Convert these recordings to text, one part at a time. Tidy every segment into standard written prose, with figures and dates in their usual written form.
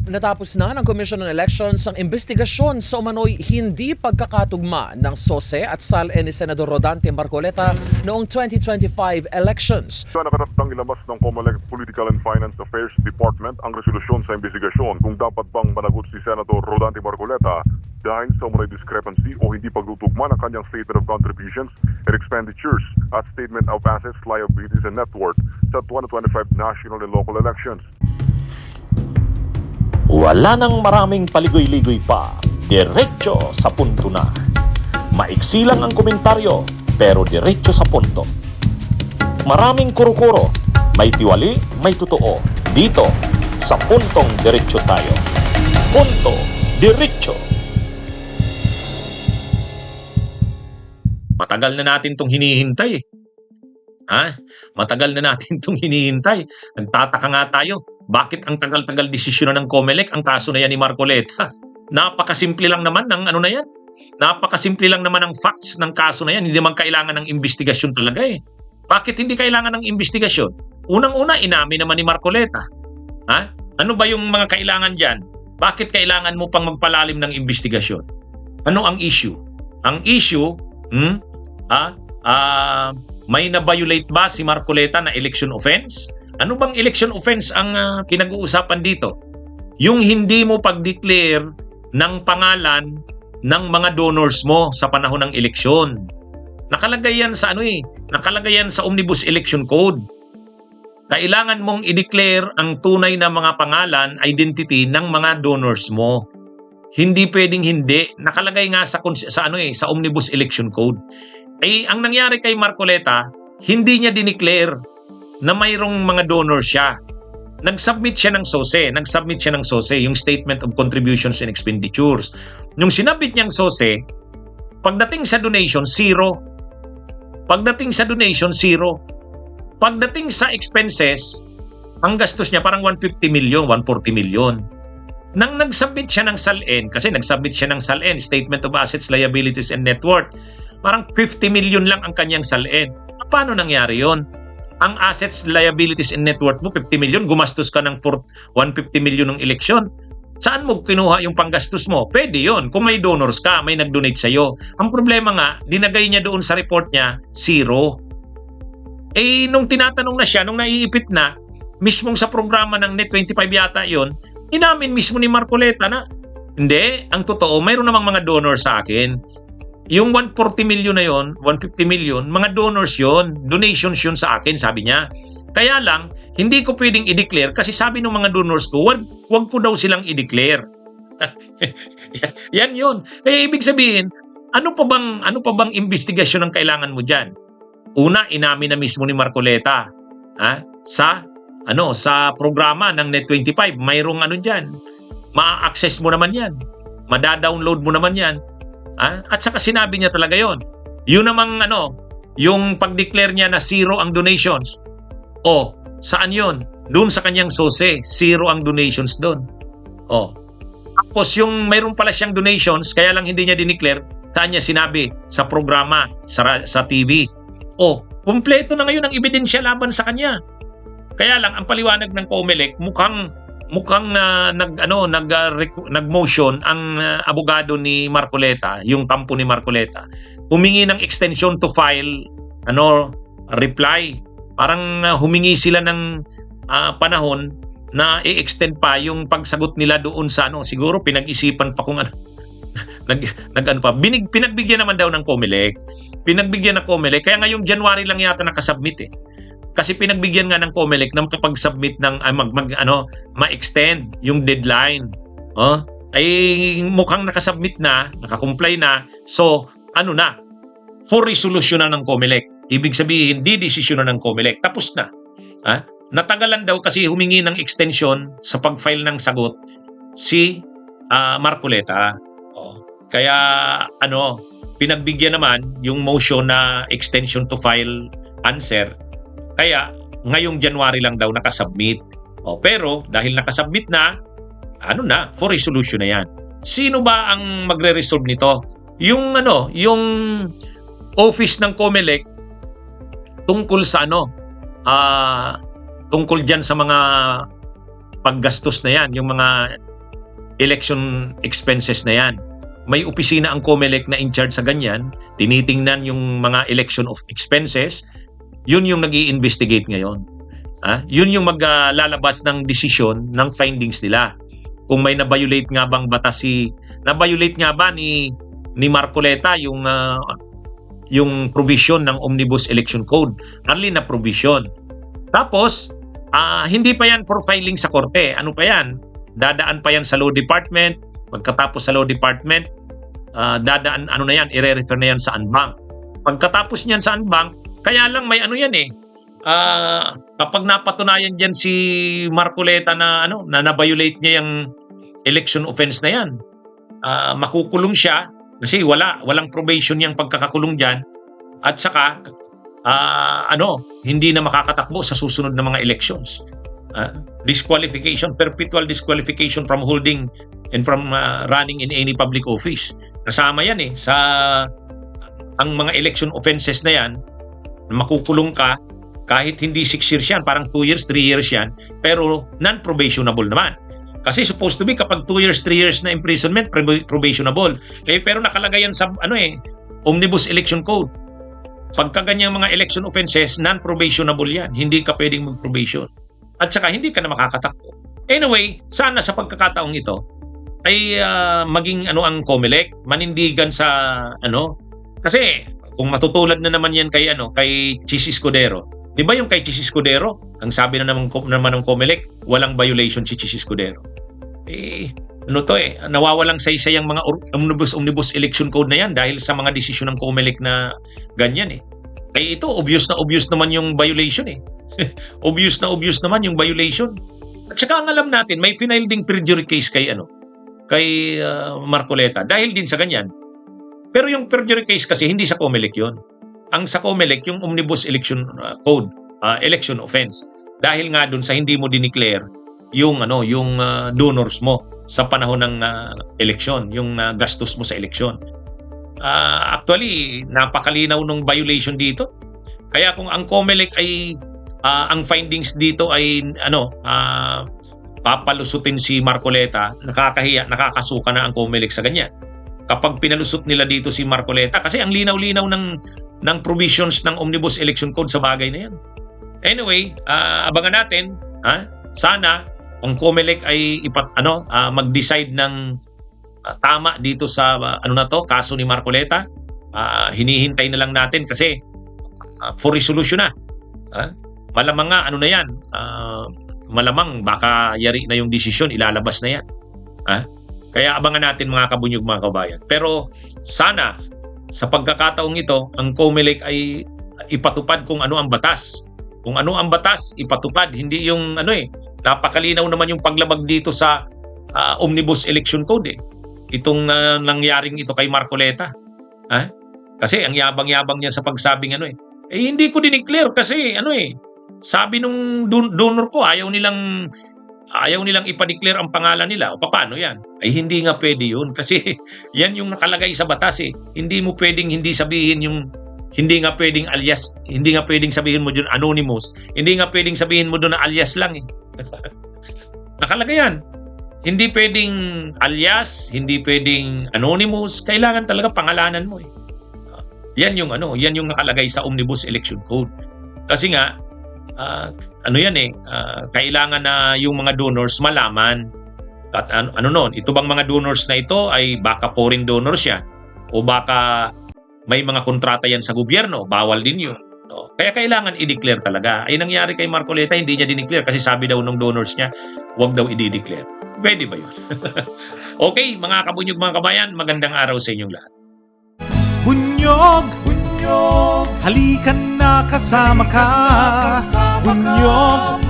Natapos na ng Commission on Elections ang investigasyon sa umano'y hindi pagkakatugma ng SOSE at SALN ni Senador Rodante Marcoleta noong 2025 elections. Nakatatang ilabas ng COMELEC Political and Finance Affairs Department ang resolusyon sa investigasyon kung dapat bang managot si Senator Rodante Marcoleta dahil sa umano'y discrepancy o hindi pagtutugma ng kanyang statement of contributions and expenditures at statement of assets, liabilities and net worth sa 2025 national and local elections. Wala nang maraming paligoy-ligoy pa, diretso sa punto na. Maiksi lang ang komentaryo, pero diretso sa punto. Maraming kuro-kuro, may tiwali, may totoo. Dito, sa puntong diretso tayo. Punto, diretso. Matagal na natin itong hinihintay eh. Matagal na natin itong hinihintay. Nagtataka nga tayo. Bakit ang tagal-tagal desisyon ng COMELEC ang kaso na yan ni Marcoleta? Napakasimple lang naman ng ano na yan. Napakasimple lang naman ng facts ng kaso na yan. Hindi naman kailangan ng investigasyon talaga eh. Bakit hindi kailangan ng investigasyon? Unang-una, inamin naman ni Marcoleta. Ano ba yung mga kailangan dyan? Bakit kailangan mo pang magpalalim ng investigasyon? Ano ang issue? Ang issue, may na-violate ba si Marcoleta na election offense? Ano bang election offense ang pinag-uusapan dito? Yung hindi mo pag-declare ng pangalan ng mga donors mo sa panahon ng eleksyon. Nakalagay yan sa nakalagay yan sa Omnibus Election Code. Kailangan mong i-declare ang tunay na mga pangalan, identity ng mga donors mo. Hindi pwedeng hindi. Nakalagay nga sa Omnibus Election Code. Ang nangyari kay Marcoleta, hindi niya dineclare na mayroong mga donor siya. Nag-submit siya ng SOSE, yung Statement of Contributions and Expenditures. Nung sinabit niyang SOSE, pagdating sa donation, 0. Pagdating sa donation, 0. Pagdating sa expenses, ang gastos niya parang 150 million, 140 million. Nang nag-submit siya ng SALN, kasi nag-submit siya ng SALN, Statement of Assets, Liabilities and Net Worth, parang 50 million lang ang kanyang SALN. Paano nangyari yon? Ang assets, liabilities, and net worth mo, 50 million, gumastos ka ng 150 million ng eleksyon. Saan mo kinuha yung panggastos mo? Pwede yon. Kung may donors ka, may nag-donate sa'yo. Ang problema nga, dinagay niya doon sa report niya, 0. Nung tinatanong na siya, nung naiipit na, mismong sa programa ng Net25 yata yon, inamin mismo ni Marcoleta na, hindi, ang totoo, mayroon namang mga donors sa akin. Yung 140 million na yon, 150 million, mga donors yon, donations yun sa akin, sabi niya. Kaya lang, hindi ko pwedeng i-declare kasi sabi ng mga donors ko, wag ko daw silang i-declare. Yan yun. Kaya ibig sabihin, ano pa bang investigasyon ang kailangan mo diyan? Una, inamin na mismo ni Marcoleta, sa programa ng Net25, mayroong diyan. Ma-access mo naman yan. Mada-download mo naman yan. At saka sinabi niya talaga yon. Yun namang yung pag-declare niya na 0 ang donations. Saan yon? Doon sa kanyang SOSE, 0 ang donations doon. Tapos yung mayroon pala siyang donations, kaya lang hindi niya dineclare, saan niya sinabi? Sa programa, sa TV. Kumpleto na ngayon ang ebidensya laban sa kanya. Kaya lang, ang paliwanag ng COMELEC, mukhang nag-motion ang abogado ni Marcoleta, yung kampo ni Marcoleta, humingi ng extension to file reply. Parang humingi sila ng panahon na i-extend pa yung pagsagot nila doon sa siguro pinag-isipan pa kung pinagbigyan naman daw ng COMELEC. Pinagbigyan ng COMELEC, kaya ngayong January lang yata nakasubmit Kasi pinagbigyan nga ng COMELEC na makapag-submit ng ma-extend yung deadline. Mukhang nakasubmit na, nakakomply na. So, for resolution na ng COMELEC. Ibig sabihin, di-desisyon na ng COMELEC. Tapos na. Natagalan daw kasi humingi ng extension sa pag-file ng sagot si Marcoleta. Kaya pinagbigyan naman yung motion na extension to file answer. Kaya, ngayong January lang daw nakasubmit. Pero, dahil nakasubmit na, for resolution na yan. Sino ba ang magre-resolve nito? Yung office ng COMELEC tungkol sa tungkol dyan sa mga paggastos na yan, yung mga election expenses na yan. May opisina ang COMELEC na in charge sa ganyan, tinitingnan yung mga election of expenses, yun yung nag-i-investigate ngayon. Yun yung maglalabas ng desisyon ng findings nila. Kung may na-violate nga bang batas na-violate nga ba ni Marcoleta yung provision ng Omnibus Election Code, only na provision. Tapos, hindi pa yan for filing sa korte. Ano pa yan? Dadaan pa yan sa Law Department. Pagkatapos sa Law Department, dadaan, i-refer na yan sa Anbank. Pagkatapos niyan sa Anbank, kaya lang may kapag napatunayan diyan si Marcoleta na na-violate niya yung election offense na yan, makukulong siya kasi walang probation yung pagkakakulong diyan, at saka hindi na makakatakbo sa susunod na mga elections. Disqualification, perpetual disqualification from holding and from running in any public office. Kasama yan sa ang mga election offenses na yan, makukulong ka kahit hindi 6 years yan, parang 2 years, 3 years yan, pero non-probationable naman. Kasi supposed to be kapag 2 years, 3 years na imprisonment, probationable. Pero nakalagay yan sa Omnibus Election Code. Pagka ganyang mga election offenses, non-probationable yan. Hindi ka pwedeng mag-probation. At saka hindi ka na makakatakbo. Anyway, sana sa pagkakataong ito ay maging ang COMELEC, manindigan sa kasi kung matutulad na naman yan kay Chis Escudero. Di ba yung kay Chis Escudero, ang sabi na naman ng COMELEC, walang violation si Chis Escudero. Nawawalang saysay ang mga Omnibus Election Code na yan dahil sa mga desisyon ng COMELEC na ganyan ito, obvious naman yung violation obvious naman yung violation. At saka ang alam natin, may final ding perjury case kay Marcoleta dahil din sa ganyan. Pero yung perjury case kasi hindi sa COMELEC yun. Ang sa COMELEC yung Omnibus Election Code, election offense. Dahil nga dun sa hindi mo dineclare yung donors mo sa panahon ng eleksyon, yung gastos mo sa eleksyon. Actually, napakalinaw nung violation dito. Kaya kung ang COMELEC ay ang findings dito ay papalusutin si Marcoleta, nakakahiya, nakakasuka na ang COMELEC sa ganyan. Kapag pinalusot nila dito si Marcoleta, kasi ang linaw-linaw ng provisions ng Omnibus Election Code sa bagay na yan. Anyway, abangan natin, sana ang COMELEC ay mag-decide ng tama dito sa kaso ni Marcoleta. Hinihintay na lang natin kasi for resolution na. Malamang nga malamang baka yari na yung desisyon, ilalabas na yan. Kaya abangan natin mga kabunyog, mga kabayan. Pero sana sa pagkakataong ito, ang COMELEC ay ipatupad kung ano ang batas. Kung ano ang batas, ipatupad. Hindi yung napakalinaw naman yung paglabag dito sa Omnibus Election Code. Itong nangyaring ito kay Marcoleta. Kasi ang yabang-yabang niya sa pagsabing hindi ko dineclare kasi sabi nung donor ko ayaw nilang ipa-declare ang pangalan nila. O paano yan? Ay hindi nga pwede yun kasi yan yung nakalagay sa batas Hindi mo pwedeng hindi sabihin yung hindi nga pwedeng alias, hindi nga pwedeng sabihin mo doon anonymous, hindi nga pwedeng sabihin mo doon na alias lang Nakalagay yan. Hindi pwedeng alias, hindi pwedeng anonymous, kailangan talaga pangalanan mo Yan yung yan yung nakalagay sa Omnibus Election Code. Kasi nga kailangan na yung mga donors malaman at ito bang mga donors na ito ay baka foreign donors yan o baka may mga kontrata yan sa gobyerno, bawal din yun. Kaya kailangan i-declare talaga. Ay nangyari kay Marcoleta, hindi niya dineclare kasi sabi daw ng donors niya, wag daw i-declare. Pwede ba yun? Okay, mga kabunyog, mga kabayan, magandang araw sa inyong lahat. Bunyog, bunyog, halikan na kasama ka. Bunyog,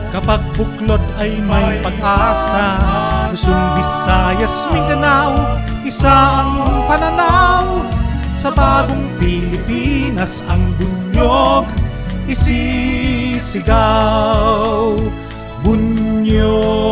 kapag buklod ay may pag-asa. Luzon, Visayas, Mindanao, isa ang pananaw. Sa bagong Pilipinas ang bunyog isisigaw. Bunyog.